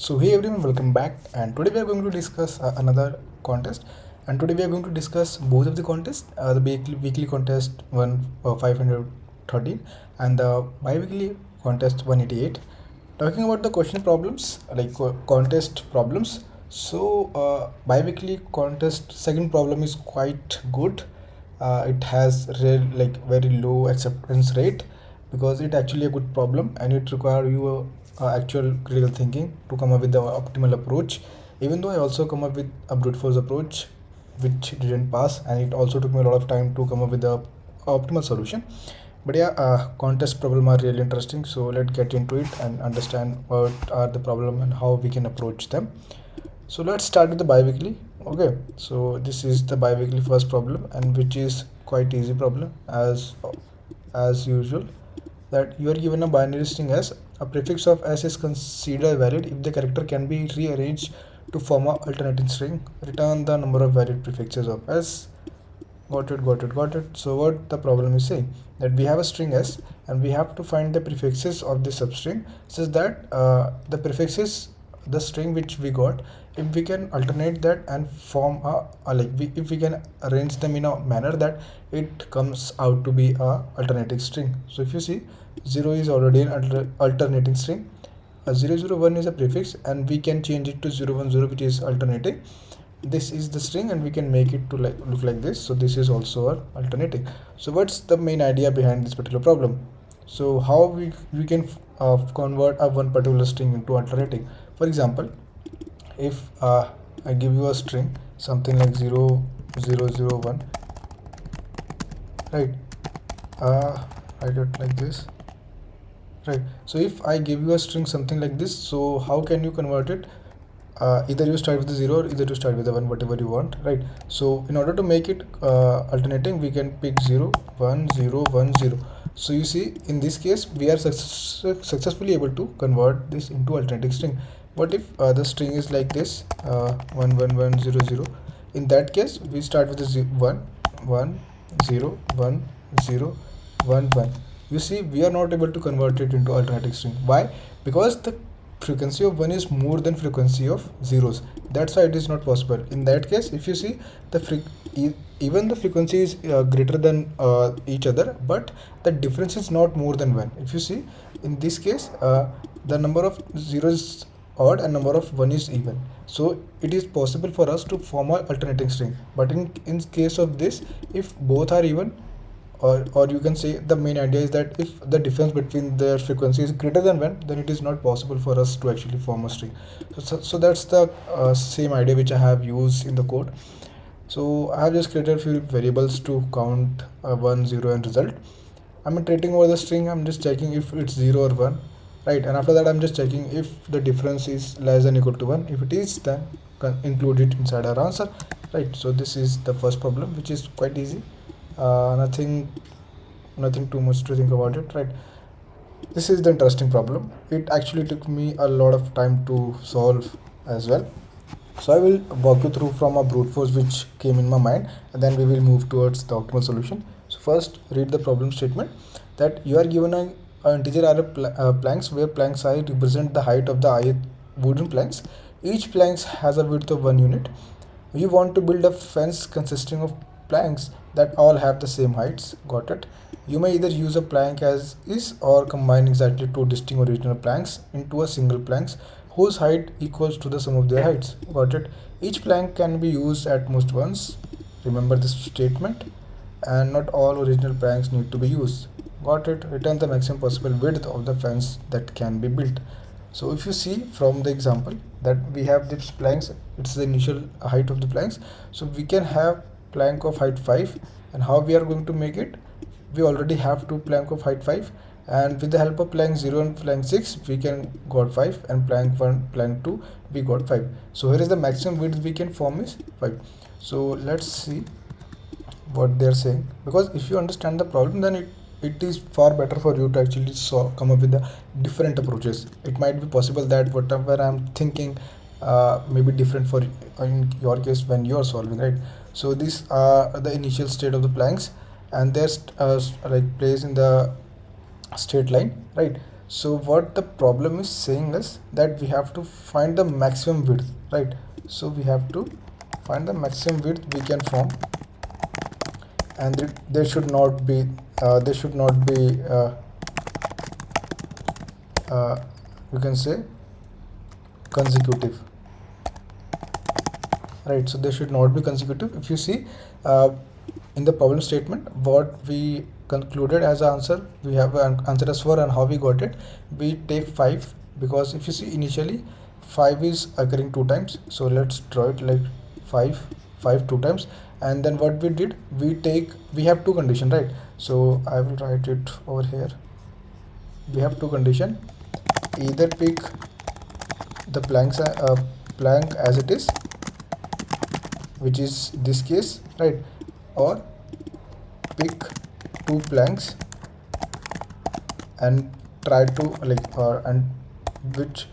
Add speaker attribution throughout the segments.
Speaker 1: So hey everyone, welcome back, and today we are going to discuss another contest. And today we are going to discuss both of the contests, the weekly contest 513 and the bi-weekly contest 188. Talking about the question problems, like contest problems. So bi-weekly contest second problem is quite good. It has very low acceptance rate because it actually a good problem and it require you actual critical thinking to come up with the optimal approach. Even though I also come up with a brute force approach which didn't pass, and it also took me a lot of time to come up with the optimal solution. But yeah, contest problem are really interesting, so let's get into it and understand what are the problem and how we can approach them. So let's start with the bi-weekly. Okay, so this is the bi-weekly first problem, and which is quite easy problem as usual, that you are given a binary string s. A prefix of s is considered valid if the character can be rearranged to form a alternating string. Return the number of valid prefixes of s. Got it. So what the problem is saying, that we have a string s and we have to find the prefixes of the substring such that the prefixes, the string which we got, if we can alternate that and form if we can arrange them in a manner that it comes out to be a alternating string. So if you see, 0 is already an alternating string, 001 is a prefix, and we can change it to 010, which is alternating. This is the string and we can make it to look like this. So this is also our alternating. So what's the main idea behind this particular problem? So how we can convert a one particular string into alternating. For example, if I give you a string something like 0001, right, write it like this, right? So if I give you a string something like this, so how can you convert it? Either you start with the 0 or either you start with the 1, whatever you want, right? So in order to make it alternating, we can pick 0 1 0 1 0. So you see, in this case we are successfully able to convert this into alternating string. What if the string is like this, 1 1 1 0 0? In that case we start with the 1 1 0 1 0 1 1. You see, we are not able to convert it into alternating string. Why? Because the frequency of 1 is more than frequency of zeros. That's why it is not possible. In that case, if you see, the even the frequency is greater than each other, but the difference is not more than 1. If you see, in this case, the number of zeros is odd and number of 1 is even, so it is possible for us to form an alternating string. But in case of this, if both are even, or you can say the main idea is that if the difference between their frequency is greater than 1, then it is not possible for us to actually form a string. So that's the same idea which I have used in the code. So I have just created a few variables to count 1 0 and result. I'm iterating over the string. I'm just checking if it's 0 or 1, right? And after that I'm just checking if the difference is less than or equal to 1. If it is, then include it inside our answer, right? So this is the first problem, which is quite easy. Nothing too much to think about it, right? This is the interesting problem. It actually took me a lot of time to solve as well. So I will walk you through from a brute force which came in my mind, and then we will move towards the optimal solution. So first, read the problem statement, that you are given an integer array of planks where planks I represent the height of the ith wooden planks. Each plank has a width of 1 unit. You want to build a fence consisting of planks that all have the same heights. Got it? You may either use a plank as is or combine exactly two distinct original planks into a single plank whose height equals to the sum of their heights. Got it? Each plank can be used at most once. Remember this statement. And not all original planks need to be used. Got it? Return the maximum possible width of the fence that can be built. So if you see from the example that we have these planks, it's the initial height of the planks. So we can have plank of height 5, and how we are going to make it? We already have two plank of height 5, and with the help of plank 0 and plank 6 we can got 5, and plank 1 plank 2 we got 5. So here is the maximum width we can form is 5. So let's see what they are saying, because if you understand the problem, then it is far better for you to actually come up with the different approaches. It might be possible that whatever I'm thinking may be different for in your case when you are solving, right? So these are the initial state of the planks, and they're placed in the straight line, right? So what the problem is saying is that we have to find the maximum width, right? So we have to find the maximum width we can form, and there should not be you can say consecutive, right? So they should not be consecutive. If you see in the problem statement, what we concluded as an answer, we have an answer as 4, and how we got it, we take 5, because if you see initially 5 is occurring 2 times. So let's draw it like 5 2 times, and then what we did, we have 2 condition, right? So I will write it over here. We have 2 condition: either pick the blank as it is, which is this case, right, or pick 2 blanks and try to and which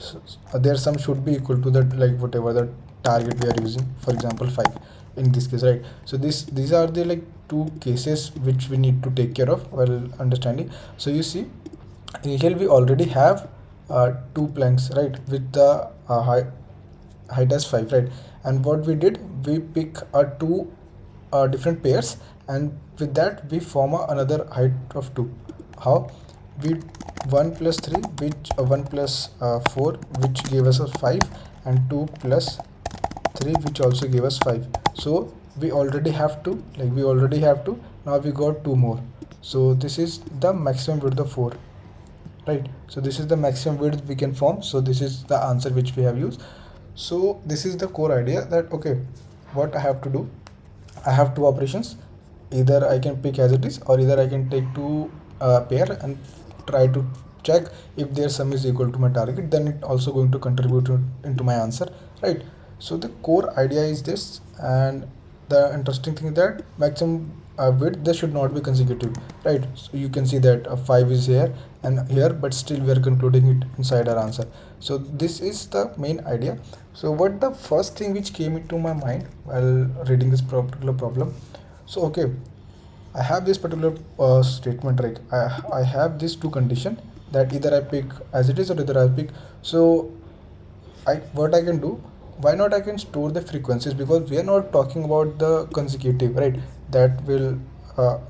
Speaker 1: their sum should be equal to that, like whatever the target we are using, for example 5 in this case, right? So these are the 2 cases which we need to take care of while understanding. So you see, initially we already have 2 blanks, right, with the height as 5, right? And what we did, we pick 2 different pairs, and with that we form another height of 2. How? We 1 plus 3, which 1 plus 4, which gave us a 5, and 2 plus 3, which also gave us 5. So we already have to now we got 2 more. So this is the maximum width of 4, right? So this is the maximum width we can form. So this is the answer which we have used. So this is the core idea, that okay, what I have to do, I have 2 operations. Either I can pick as it is, or either I can take 2 pair and try to check if their sum is equal to my target, then it also going to contribute into my answer, right? So the core idea is this, and the interesting thing is that maximum width, they should not be consecutive, right? So you can see that 5 is here and here, but still we are concluding it inside our answer. So this is the main idea. So what the first thing which came into my mind while reading this particular problem, so okay, I have this particular statement, right? I have these 2 condition, that either I pick as it is or either I pick. So what I can do, why not I can store the frequencies, because we are not talking about the consecutive, right? That will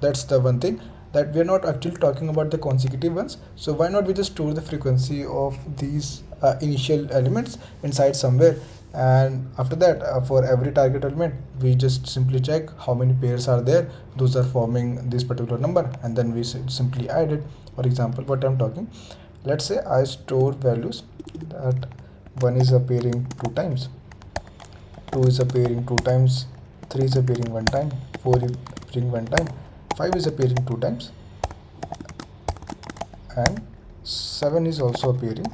Speaker 1: that's the one thing, that we are not actually talking about the consecutive ones. So why not we just store the frequency of these initial elements inside somewhere, and after that for every target element we just simply check how many pairs are there, those are forming this particular number, and then we simply add it. For example, what I'm talking, let's say I store values that 1 is appearing 2 times, 2 is appearing 2 times, 3 is appearing 1 time, 4 is appearing 1 time, 5 is appearing 2 times, and 7 is also appearing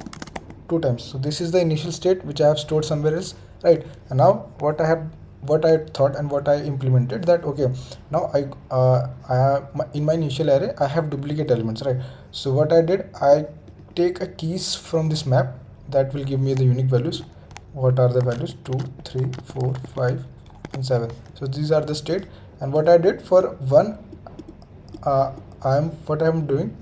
Speaker 1: 2 times. So this is the initial state which I have stored somewhere else, right? And now what I thought and what I implemented, that okay, now I have in my initial array I have duplicate elements, right? So what I did, I take a keys from this map that will give me the unique values. What are the values? 2, 3, 4, 5 and 7. So these are the state, and what I did for one, what I am doing,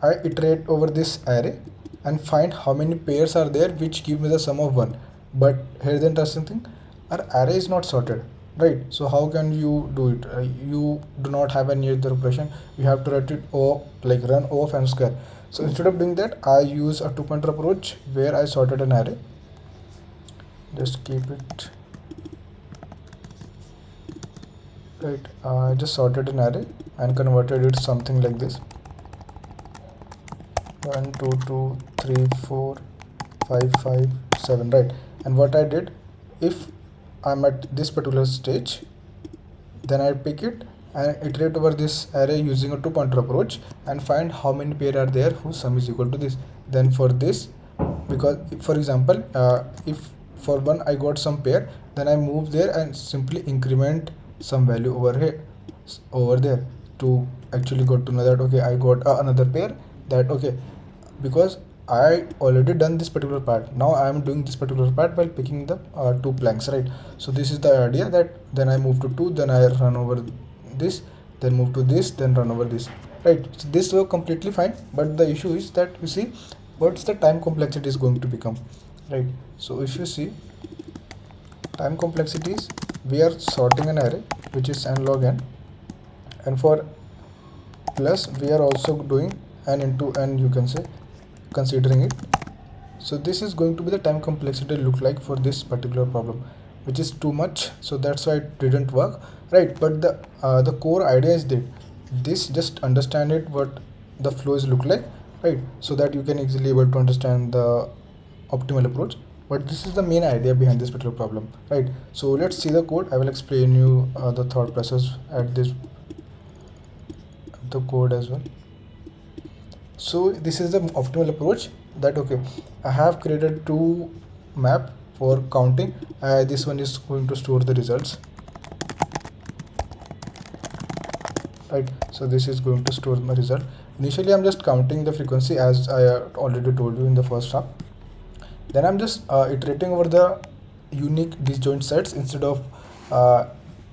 Speaker 1: I iterate over this array and find how many pairs are there which give me the sum of 1. But here's the interesting thing, our array is not sorted, right? So how can you do it? You do not have any other operation, you have to write it run of and square. So instead of doing that, I use a 2-pointer approach where I sorted an array. Just keep it right. I just sorted an array and converted it something like this: 1 2 2 3 4 5 5 7, right? And what I did, if I'm at this particular stage, then I pick it and iterate over this array using a 2-pointer approach and find how many pair are there whose sum is equal to this. Then for this, because for example if for one I got some pair, then I move there and simply increment some value over there to actually got to know that okay, I got another pair, that okay, because I already done this particular part, now I am doing this particular part while picking the 2 blanks, right? So this is the idea, that then I move to 2, then I run over this, then move to this, then run over this. right? So this work completely fine, but the issue is that you see what's the time complexity is going to become, right? So if you see time complexities, we are sorting an array which is n log n, and for plus we are also doing n into n, you can say, considering it. So this is going to be the time complexity look like for this particular problem, which is too much, so that's why it didn't work, right? But the core idea is that this, just understand it, what the flows look like, right? So that you can easily able to understand the optimal approach. But this is the main idea behind this particular problem, right? So let's see the code. I will explain you the thought process at this the code as well. So this is the optimal approach, that okay, I have created two map for counting. This one is going to store the results, right? So this is going to store my result. Initially I'm just counting the frequency, as I already told you in the first half. Then I'm just iterating over the unique disjoint sets instead of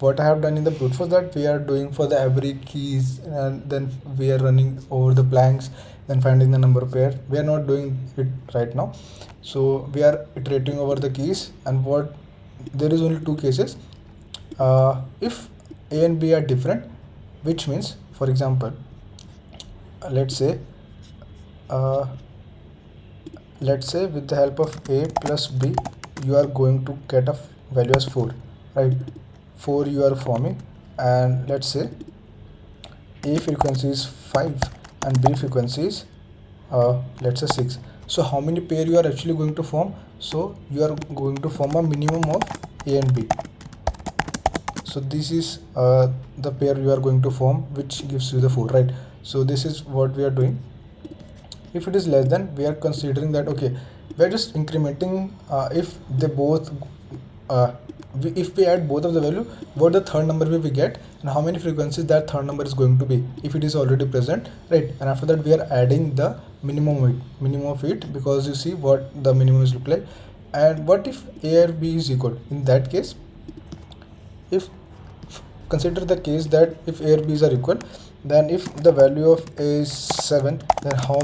Speaker 1: what I have done in the brute force, that we are doing for the every keys, and then we are running over the blanks, then finding the number pair. We are not doing it right now. So we are iterating over the keys, and what there is only two cases. If A and B are different, which means, for example, let's say with the help of A plus B, you are going to get a value as 4, right? 4 you are forming, and let's say A frequency is 5 and B frequency is let's say 6. So how many pair you are actually going to form? So you are going to form a minimum of A and B. So this is the pair you are going to form, which gives you the 4, right? So this is what we are doing. If it is less than, we are considering that okay, we are just incrementing if they both if we add both of the value, what the third number will we get, and how many frequencies that third number is going to be if it is already present, right? And after that we are adding the minimum of it, because you see what the minimum is look like. And what if A or B is equal? In that case, if consider the case that if A or B's are equal, then if the value of A is 7, then how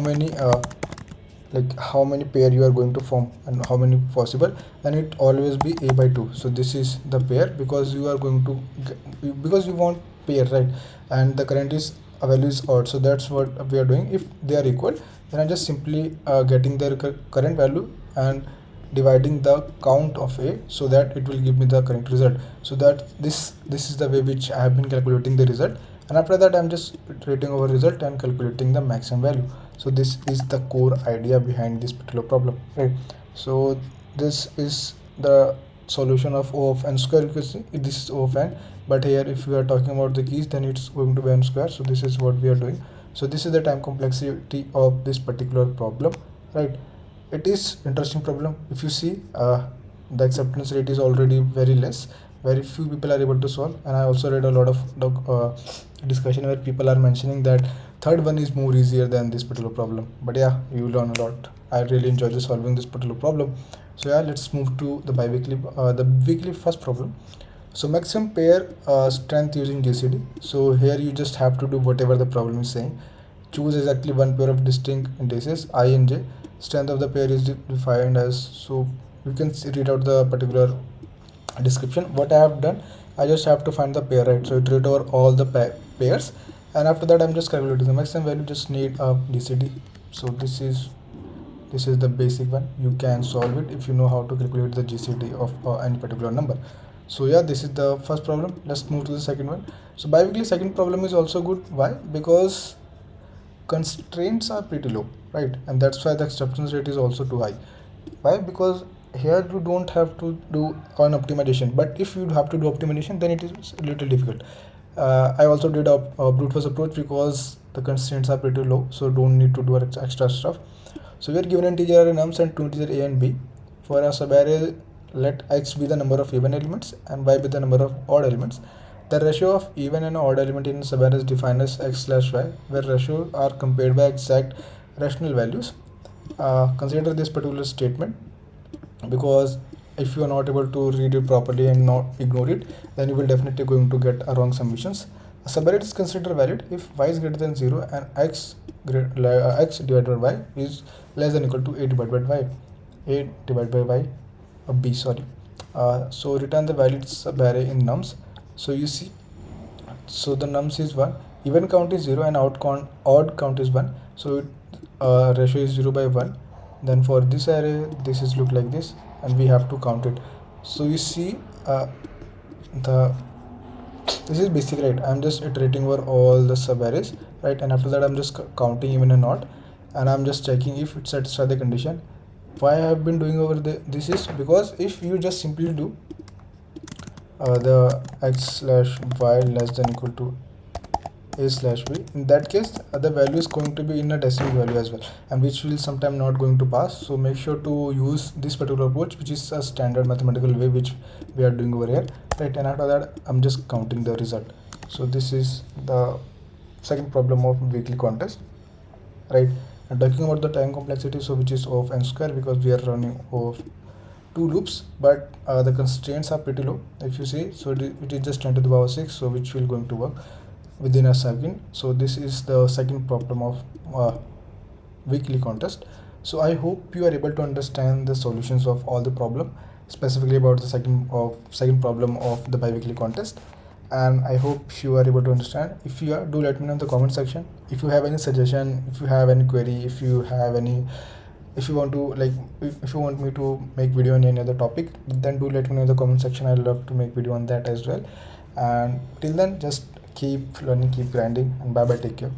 Speaker 1: many pair you are going to form, and how many possible, then it always be A by 2. So this is the pair, because you are going to because you want pair, right? And the current is value is odd, so that's what we are doing. If they are equal, then I'm just simply getting their current value and dividing the count of A, so that it will give me the correct result. So that this is the way which I have been calculating the result, and after that I'm just iterating over result and calculating the maximum value. So this is the core idea behind this particular problem, right? So this is the solution of O of n square. You can see this is O of n, but here if we are talking about the keys, then it's going to be n square. So this is what we are doing. So this is the time complexity of this particular problem, right? It is interesting problem. If you see the acceptance rate is already very less, very few people are able to solve. And I also read a lot of discussion where people are mentioning that third one is more easier than this particular problem. But yeah, you learn a lot. I really enjoyed solving this particular problem. So yeah, let's move to the the weekly first problem. So maximum pair strength using GCD. So here you just have to do whatever the problem is saying. Choose exactly one pair of distinct indices I and J. Strength of the pair is defined as, so you can read out the particular description. What I have done, I just have to find the pair, right? So iterate over all the pairs, and after that I'm just calculating the maximum value. Just need a GCD. So this is the basic one. You can solve it if you know how to calculate the GCD of any particular number. So yeah, this is the first problem. Let's move to the second one. So biweekly second problem is also good. Why? Because constraints are pretty low, right? And that's why the acceptance rate is also too high. Why? Because here you don't have to do an optimization, but if you have to do optimization, then it is a little difficult. I also did a brute force approach because the constraints are pretty low, so don't need to do extra stuff. So we are given integer nums and two integer A and B. For a subarray, let x be the number of even elements and y be the number of odd elements. The ratio of even and odd element in subarray is defined as x/y, where ratios are compared by exact rational values. Consider this particular statement, because if you are not able to read it properly and not ignore it, then you will definitely going to get wrong summations. A subarray is considered valid if y is greater than 0 and x divided by y is less than equal to a divided by y. A divided by y, b, sorry. So return the valid subarray in nums. So you see, so the nums is 1, even count is 0 and odd count is 1. So it, ratio is 0 by 1. Then for this array, this is look like this, and we have to count it. So you see, this is basic, right? I'm just iterating over all the subarrays, right? And after that I'm just counting even and odd, and I'm just checking if it satisfies the condition. Why I have been doing over this is because if you just simply do the x slash y less than equal to a slash b, in that case the value is going to be in a decimal value as well, and which will sometime not going to pass. So make sure to use this particular approach, which is a standard mathematical way which we are doing over here, right? And after that I'm just counting the result. So this is the second problem of weekly contest, right? And talking about the time complexity, so which is of n square, because we are running of 2 loops, but the constraints are pretty low if you see. So it is just 10 to the power 6, so which will going to work within a second. So this is the second problem of weekly contest. So I hope you are able to understand the solutions of all the problem, specifically about the second problem of the biweekly contest, and I hope you are able to understand. If you are, do let me know in the comment section. If you have any suggestion, if you have any query, if you want to if you want me to make video on any other topic, then do let me know in the comment section. I love to make video on that as well. And till then, just keep learning, keep grinding, and bye bye, take care.